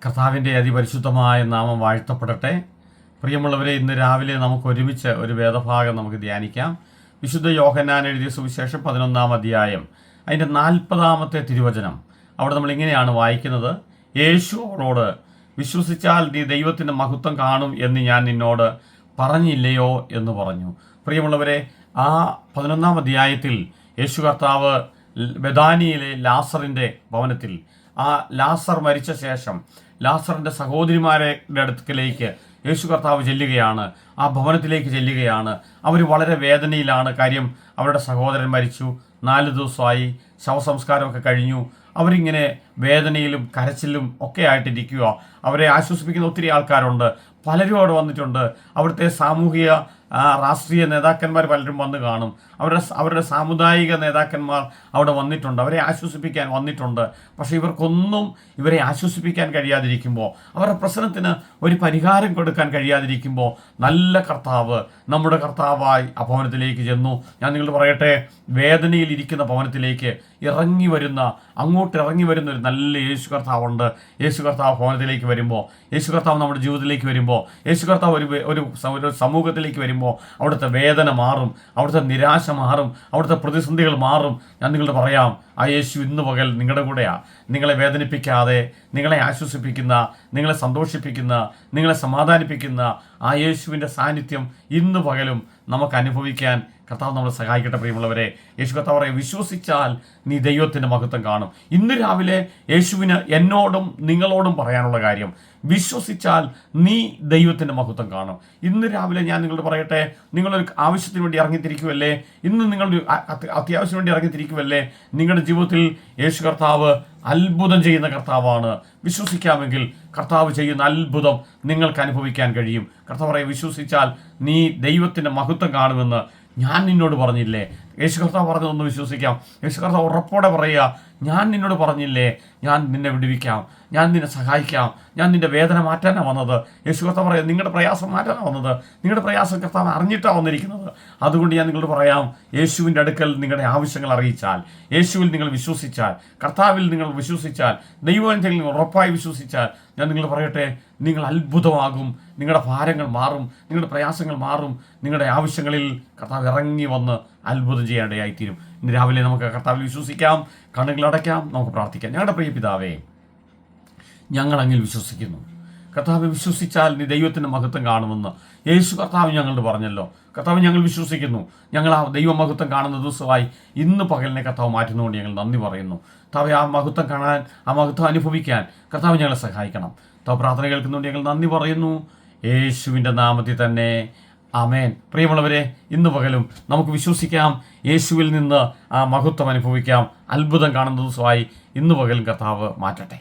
കർത്താവിൻ്റെ അതിപരിശുദ്ധമായ നാമം വാഴ്ത്തപ്പെടട്ടെ. പ്രിയമുള്ളവരെ, ഇന്ന് രാവിലെ നമുക്ക് ഒരുമിച്ച് ഒരു വേദഭാഗം നമുക്ക് ധ്യാനിക്കാം. വിശുദ്ധ യോഹന്നാൻ എഴുതിയ സുവിശേഷം 11-ാം അധ്യായം അതിൻ്റെ 40-ാമത്തെ തിരുവചനം. അവിടെ നമ്മൾ ഇങ്ങനെയാണ് വായിക്കുന്നത്: യേശു അവളോട്, വിശ്വസിച്ചാൽ നീ ദൈവത്തിൻ്റെ മഹത്വം കാണും എന്ന് ഞാൻ നിന്നോട് പറഞ്ഞില്ലയോ എന്ന് പറഞ്ഞു. പ്രിയമുള്ളവരെ, ആ 11-ാം അധ്യായത്തിൽ യേശു കർത്താവ് ബെഥാനിയിലെ ലാസറിൻ്റെ ഭവനത്തിൽ, ആ ലാസർ മരിച്ച ശേഷം ലാസറിൻ്റെ സഹോദരിമാരുടെ അടുക്കലേക്ക് യേശു കർത്താവ് ചെല്ലുകയാണ്, ആ ഭവനത്തിലേക്ക് ചെല്ലുകയാണ്. അവർ വളരെ വേദനയിലാണ്. കാര്യം, അവരുടെ സഹോദരൻ മരിച്ചു, 4 ദിവസമായി, ശവസംസ്കാരമൊക്കെ കഴിഞ്ഞു. അവരിങ്ങനെ വേദനയിലും കരച്ചിലും ഒക്കെ ആയിട്ടിരിക്കുക. അവരെ ആശ്വസിപ്പിക്കുന്ന ഒത്തിരി ആൾക്കാരുണ്ട്, പലരും അവിടെ വന്നിട്ടുണ്ട്. അവിടുത്തെ സാമൂഹിക രാഷ്ട്രീയ നേതാക്കന്മാർ പലരും വന്ന് കാണും. അവരുടെ സാമുദായിക നേതാക്കന്മാർ അവിടെ വന്നിട്ടുണ്ട്, അവരെ ആശ്വസിപ്പിക്കാൻ വന്നിട്ടുണ്ട്. പക്ഷേ ഇവർക്കൊന്നും ഇവരെ ആശ്വസിപ്പിക്കാൻ കഴിയാതിരിക്കുമ്പോൾ, അവരുടെ പ്രശ്നത്തിന് ഒരു പരിഹാരം കൊടുക്കാൻ കഴിയാതിരിക്കുമ്പോൾ, നല്ല കർത്താവ്, നമ്മുടെ കർത്താവായി ആ ഭവനത്തിലേക്ക് ചെന്നു. ഞാൻ നിങ്ങളോട് പറയട്ടെ, വേദനയിൽ ഇരിക്കുന്ന ഭവനത്തിലേക്ക് അങ്ങോട്ട് ഇറങ്ങി വരുന്ന ഒരു നല്ല യേശു കർത്താവുണ്ട്. യേശു കർത്താവ് ഭവനത്തിലേക്ക് വരുമ്പോൾ, യേശു കർത്താവ് നമ്മുടെ ജീവിതത്തിലേക്ക് വരുമ്പോൾ, യേശു കർത്താവ് ഒരു സമൂഹത്തിലേക്ക് വരുമ്പോൾ അവിടുത്തെ വേദന മാറും, അവിടുത്തെ നിരാശ മാറും, അവിടുത്തെ പ്രതിസന്ധികൾ മാറും. ഞാൻ നിങ്ങളോട് പറയാം, ആ യേശു ഇന്ന് പകൽ നിങ്ങളുടെ കൂടെയാണ്. നിങ്ങളെ വേദനിപ്പിക്കാതെ, നിങ്ങളെ ആശ്വസിപ്പിക്കുന്ന, നിങ്ങളെ സന്തോഷിപ്പിക്കുന്ന, നിങ്ങളെ സമാധാനിപ്പിക്കുന്ന ആ യേശുവിൻ്റെ സാന്നിധ്യം ഇന്ന് പകലും നമുക്ക് അനുഭവിക്കാൻ കർത്താവ് നമ്മളെ സഹായിക്കട്ടെ. പ്രിയമുള്ളവരെ, യേശു കർത്താവ് പറയും, വിശ്വസിച്ചാൽ നീ ദൈവത്തിൻ്റെ മഹത്വം കാണും. ഇന്ന് രാവിലെ യേശുവിന് എന്നോടും നിങ്ങളോടും പറയാനുള്ള കാര്യം, വിശ്വസിച്ചാൽ നീ ദൈവത്തിൻ്റെ മഹത്വം കാണും. ഇന്ന് രാവിലെ ഞാൻ നിങ്ങളോട് പറയട്ടെ, നിങ്ങളൊരു ആവശ്യത്തിന് വേണ്ടി ഇറങ്ങിത്തിരിക്കുമല്ലേ? ഇന്ന് നിങ്ങളൊരു അത്യാവശ്യം വേണ്ടി ഇറങ്ങിത്തിരിക്കുമല്ലേ? നിങ്ങളുടെ ജീവിതത്തിൽ യേശു കർത്താവ് അത്ഭുതം ചെയ്യുന്ന കർത്താവാണ്. വിശ്വസിക്കാമെങ്കിൽ കർത്താവ് ചെയ്യുന്ന അത്ഭുതം നിങ്ങൾക്ക് അനുഭവിക്കാൻ കഴിയും. കർത്താവ് പറയും, വിശ്വസിച്ചാൽ നീ ദൈവത്തിൻ്റെ മഹത്വം കാണുമെന്ന് ഞാൻ നിന്നോട് പറഞ്ഞില്ലേ? യേശു കർത്താവ് പറഞ്ഞതൊന്ന് വിശ്വസിക്കാം. യേശു കർത്താവ് ഉറപ്പോടെ പറയുക, ഞാൻ നിന്നോട് പറഞ്ഞില്ലേ, ഞാൻ നിന്നെ വിടുവിക്കാം, ഞാൻ നിന്നെ സഹായിക്കാം, ഞാൻ നിന്റെ വേദന മാറ്റാനാണ് വന്നത്. യേശു കർത്താവ് പറയാം, നിങ്ങളുടെ പ്രയാസം മാറ്റാനാണ് വന്നത്, നിങ്ങളുടെ പ്രയാസം കർത്താവ് അറിഞ്ഞിട്ടാണ് വന്നിരിക്കുന്നത്. അതുകൊണ്ട് ഞാൻ നിങ്ങളോട് പറയാം, യേശുവിൻ്റെ അടുക്കൽ നിങ്ങളുടെ ആവശ്യങ്ങൾ അറിയിച്ചാൽ, യേശുവിൽ നിങ്ങൾ വിശ്വസിച്ചാൽ, കർത്താവിൽ നിങ്ങൾ വിശ്വസിച്ചാൽ, ദൈവത്തിൽ നിങ്ങൾ ഉറപ്പായി വിശ്വസിച്ചാൽ, ഞാൻ നിങ്ങൾ പറയട്ടെ, നിങ്ങൾ അത്ഭുതമാകും. നിങ്ങളുടെ ഭാരങ്ങൾ മാറും, നിങ്ങളുടെ പ്രയാസങ്ങൾ മാറും, നിങ്ങളുടെ ആവശ്യങ്ങളിൽ കർത്താവ് ഇറങ്ങി വന്ന് അത്ഭുതം ചെയ്യാനിടയായിത്തീരും. ഇന്ന് രാവിലെ നമുക്ക് കർത്താവിൽ വിശ്വസിക്കാം, കണ്ണുകളടയ്ക്കാം, നമുക്ക് പ്രാർത്ഥിക്കാം. ഞങ്ങളുടെ പ്രിയ പിതാവേ, ഞങ്ങൾ അങ്ങിൽ വിശ്വസിക്കുന്നു. കർത്താവ്, വിശ്വസിച്ചാൽ നീ ദൈവത്തിൻ്റെ മഹത്വം കാണുമെന്ന് യേശു കർത്താവ് ഞങ്ങളോട് പറഞ്ഞല്ലോ. കർത്താവ്, ഞങ്ങൾ വിശ്വസിക്കുന്നു. ഞങ്ങൾ ആ ദൈവമഹത്വം കാണുന്ന ദിവസമായി ഇന്ന് പകലിനെ കർത്താവ് മാറ്റുന്നതുകൊണ്ട് ഞങ്ങൾ നന്ദി പറയുന്നു. കർത്താവ്, ആ മഹത്വം കാണാൻ, ആ മഹത്വം അനുഭവിക്കാൻ കർത്താവ് ഞങ്ങളെ സഹായിക്കണം. കർത്താവ്, പ്രാർത്ഥന കേൾക്കുന്നതുകൊണ്ട് ഞങ്ങൾ നന്ദി പറയുന്നു. യേശുവിൻ്റെ നാമത്തിൽ തന്നെ, ആമേൻ. പ്രിയമുള്ളവരെ, ഇന്ന് പകലും നമുക്ക് വിശ്വസിക്കാം, യേശുവിൽ നിന്ന് ആ മഹത്വം അനുഭവിക്കാം. അത്ഭുതം കാണുന്ന ദിവസമായി ഇന്ന് പകലും കർത്താവ് മാറ്റട്ടെ.